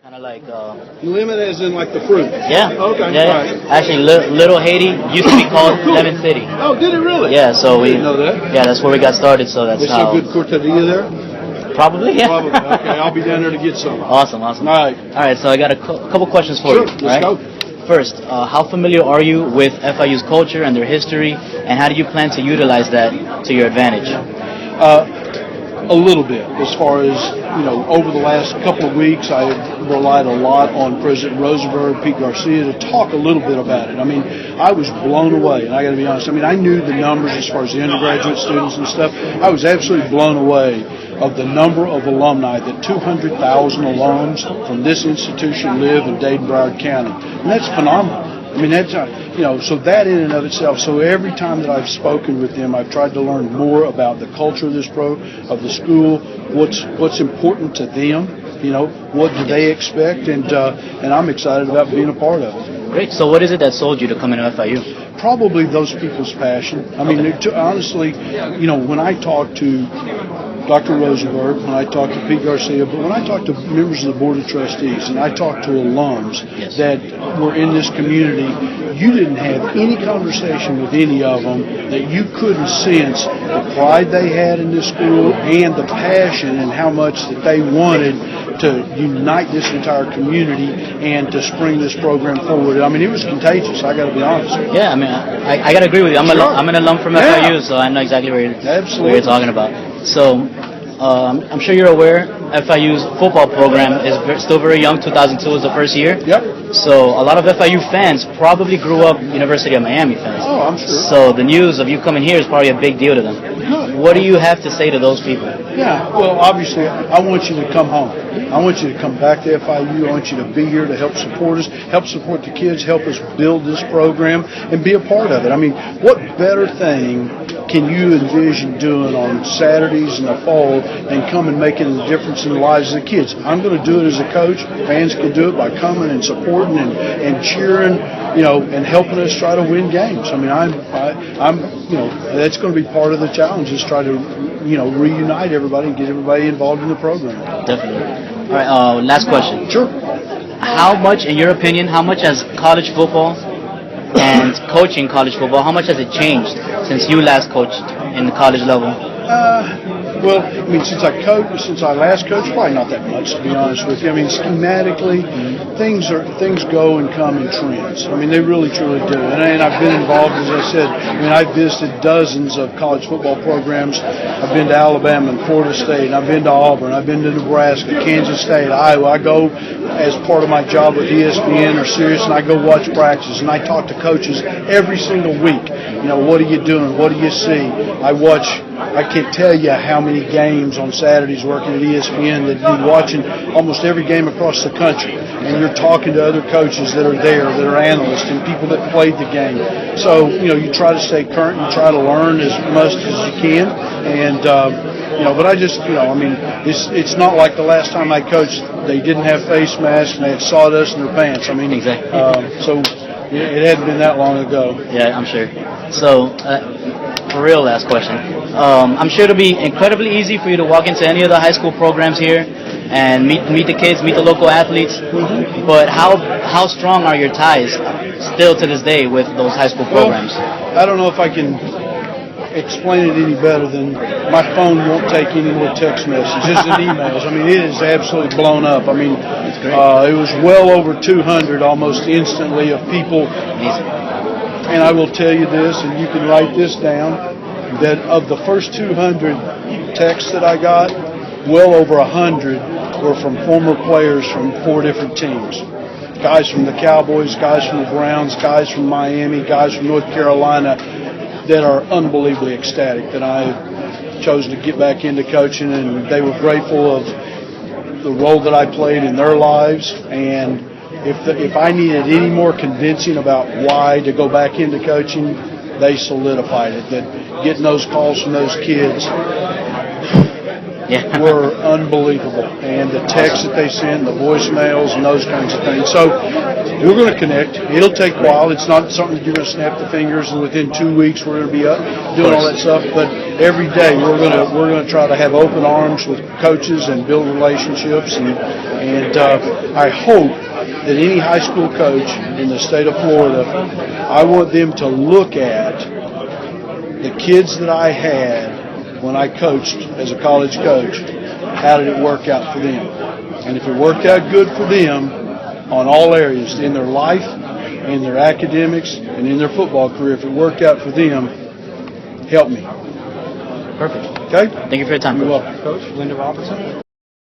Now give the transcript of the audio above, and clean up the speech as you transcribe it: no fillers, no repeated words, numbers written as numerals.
Kind of like, Lemon as in like the fruit? yeah. Okay. Yeah, All right. Actually, Little Haiti used to be called Lemon City. Oh, did it really? Yeah, so I didn't know that. Yeah, that's where we got started. So that's There's how. some good tortilla there? Probably, yeah. Probably. Okay, I'll be down there to get some. Awesome. All right. All right, so I got a couple questions for Sure, you. let's go. First, how familiar are you with FIU's culture and their history, and how do you plan to utilize that to your advantage? A little bit, as far as, over the last couple of weeks, I have relied a lot on President Rosenberg, Pete Garcia, to talk a little bit about it. I mean, I was blown away, and I got to be honest. I mean, I knew the numbers as far as the undergraduate students and stuff. I was absolutely blown away of the number of alumni, that 200,000 alums from this institution live in Dayton-Broward County. And that's phenomenal. I mean, that's, so that in and of itself. So every time that I've spoken with them, I've tried to learn more about the culture of of the school, what's important to them, what do they expect, and I'm excited about being a part of it. Great. So what is it that sold you to come into FIU? Probably those people's passion. I mean, honestly, when I talk to Dr. Rosenberg, when I talk to Pete Garcia, but when I talk to members of the Board of Trustees and I talk to alums that were in this community, you didn't have any conversation with any of them that you couldn't sense the pride they had in this school and the passion and how much that they wanted to unite this entire community and to spring this program forward. I mean, it was contagious, I got to be honest. Yeah, I mean, I got to agree with you. I'm an alum from FIU, so I know exactly what you're talking about. So, I'm sure you're aware FIU's football program is still very young. 2002 was the first year. Yep. So a lot of FIU fans probably grew up University of Miami fans. Oh, I'm sure. So the news of you coming here is probably a big deal to them. What do you have to say to those people? Yeah, well, obviously, I want you to come home. I want you to come back to FIU. I want you to be here to help support us, help support the kids, help us build this program, and be a part of it. I mean, what better thing can you envision doing on Saturdays in the fall than come and making a difference in the lives of the kids? I'm going to do it as a coach. Fans can do it by coming and supporting and cheering, and helping us try to win games. I mean, I'm that's going to be part of the challenge, is try to, reunite everybody and get everybody involved in the program. Definitely. All right, last question. Sure. How much, in your opinion, has college football and coaching college football, how much has it changed since you last coached in the college level? Well, I mean, since I last coached, probably not that much, to be honest with you. I mean, schematically, things go and come in trends. I mean, they really, truly do. And I've been involved, as I said. I mean, I've visited dozens of college football programs. I've been to Alabama and Florida State, and I've been to Auburn, I've been to Nebraska, Kansas State, Iowa. I go as part of my job with ESPN or Sirius, and I go watch practice, and I talk to coaches every single week. What are you doing? What do you see? I can't tell you how many games on Saturdays working at ESPN that you're watching almost every game across the country. And you're talking to other coaches that are there, that are analysts, and people that played the game. So, you try to stay current, you try to learn as much as you can. And, but I just, it's not like the last time I coached, they didn't have face masks and they had sawdust in their pants. I mean, exactly. So it hadn't been that long ago. Yeah, I'm sure. So, for real, last question. I'm sure it'll be incredibly easy for you to walk into any of the high school programs here and meet the kids, meet the local athletes. Mm-hmm. But how strong are your ties still to this day with those high school programs? Well, I don't know if I can explain it any better than my phone won't take any more text messages and emails. I mean, it is absolutely blown up. I mean, it was well over 200 almost instantly of people. And I will tell you this, and you can write this down, that of the first 200 texts that I got, well over 100 were from former players from 4 different teams. Guys from the Cowboys, guys from the Browns, guys from Miami, guys from North Carolina that are unbelievably ecstatic that I chose to get back into coaching, and they were grateful of the role that I played in their lives. And if I needed any more convincing about why to go back into coaching, they solidified it. That getting those calls from those kids, Yeah. were unbelievable. And the texts that they send, the voicemails, and those kinds of things. So we're going to connect. It'll take a while. It's not something you're going to snap the fingers and within 2 weeks we're going to be up doing all that stuff. But every day we're going to try to have open arms with coaches and build relationships. And I hope that any high school coach in the state of Florida, I want them to look at the kids that I had when I coached as a college coach. How did it work out for them? And if it worked out good for them on all areas, in their life, in their academics, and in their football career, if it worked out for them, help me. Perfect. Okay? Thank you for your time, You're Coach. welcome. Coach, Linda Robertson.